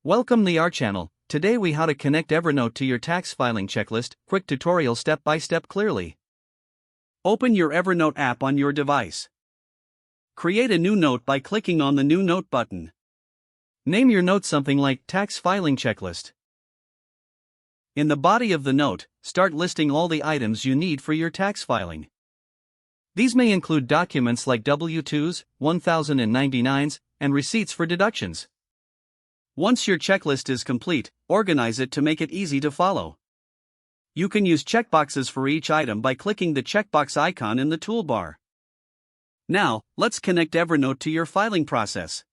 Welcome to our channel. Today we how to connect Evernote to your tax filing checklist. Quick tutorial step by step clearly. Open your Evernote app on your device. Create a new note by clicking on the New Note button. Name your note something like Tax Filing Checklist. In the body of the note, start listing all the items you need for your tax filing. These may include documents like W-2s, 1099s, and receipts for deductions. Once your checklist is complete, organize it to make it easy to follow. You can use checkboxes for each item by clicking the checkbox icon in the toolbar. Now, let's connect Evernote to your filing process.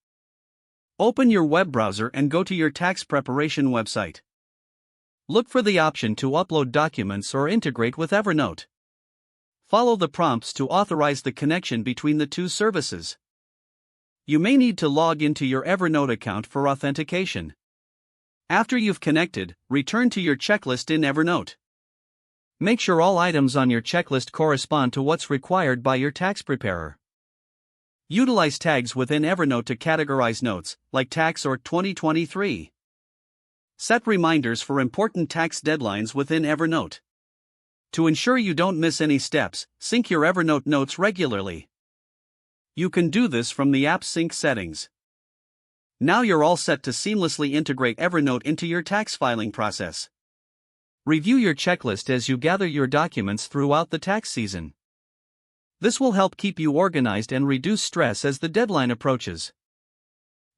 Open your web browser and go to your tax preparation website. Look for the option to upload documents or integrate with Evernote. Follow the prompts to authorize the connection between the two services. You may need to log into your Evernote account for authentication. After you've connected, return to your checklist in Evernote. Make sure all items on your checklist correspond to what's required by your tax preparer. Utilize tags within Evernote to categorize notes, like tax or 2023. Set reminders for important tax deadlines within Evernote. To ensure you don't miss any steps, sync your Evernote notes regularly. You can do this from the app sync settings. Now you're all set to seamlessly integrate Evernote into your tax filing process. Review your checklist as you gather your documents throughout the tax season. This will help keep you organized and reduce stress as the deadline approaches.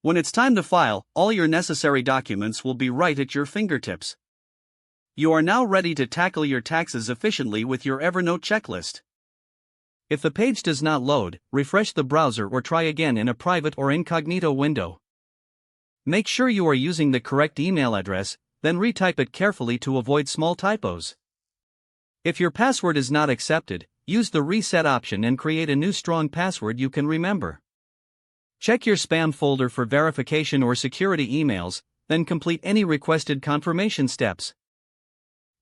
When it's time to file, all your necessary documents will be right at your fingertips. You are now ready to tackle your taxes efficiently with your Evernote checklist. If the page does not load, refresh the browser or try again in a private or incognito window. Make sure you are using the correct email address, then retype it carefully to avoid small typos. If your password is not accepted, use the reset option and create a new strong password you can remember. Check your spam folder for verification or security emails, then complete any requested confirmation steps.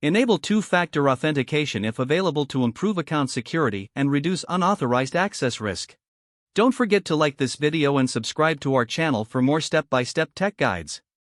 Enable two-factor authentication if available to improve account security and reduce unauthorized access risk. Don't forget to like this video and subscribe to our channel for more step-by-step tech guides.